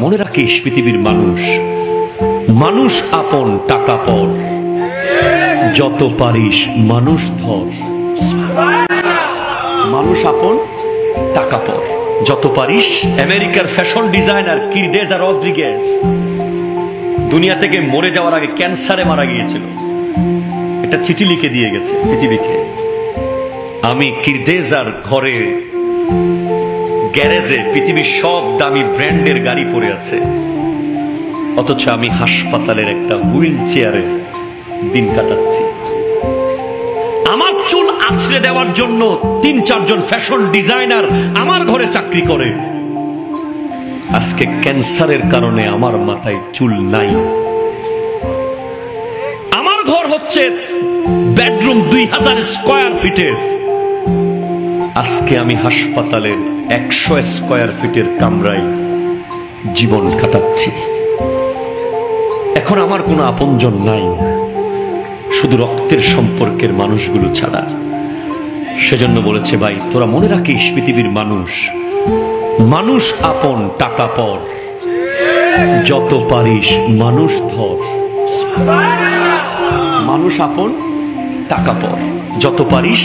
মনে রাখিস পৃথিবীর মানুষ, মানুষ আপন টাকা পর, যত পারিস মানুষ ধর। মানুষ আপন টাকা পর, যত পারিস। আমেরিকার ফ্যাশন ডিজাইনার কিরদেজা রদ্রিগেজ দুনিয়া থেকে মরে যাওয়ার আগে ক্যান্সারে মারা গিয়েছিল। একটা চিঠি লিখে দিয়ে গেছে পৃথিবীকে, আমি কিরদেজার ঘরে গ্যারেজে পৃথিবীর সব দামি ব্র্যান্ডের গাড়ি পড়ে আছে, অথচ আমি হাসপাতালের একটা হুইল চেয়ারে দিন কাটাচ্ছি। আমার চুল আছড়ে দেওয়ার জন্য ৩-৪ জন ফ্যাশন ডিজাইনার আমার ঘরে চাকরি করে। আজকে ক্যান্সারের কারণে আমার মাথায় চুল নাই। আমার ঘর হচ্ছে বেডরুম ২০০০ স্কয়ার ফিটের, আজকে আমি হাসপাতালের ১০০ স্কয়ার ফিটের কামরায় জীবন কাটাচ্ছি। এখন আমার কোনো আপনজন নাই, শুধু রক্তের সম্পর্কের মানুষগুলো ছাড়া। সেজন্য বলেছে, ভাই তোরা মনে রাখিস পৃথিবীর মানুষ, মানুষ আপন টাকা পর, যত পারিস মানুষ ধর। মানুষ আপন টাকা পর, যত পারিস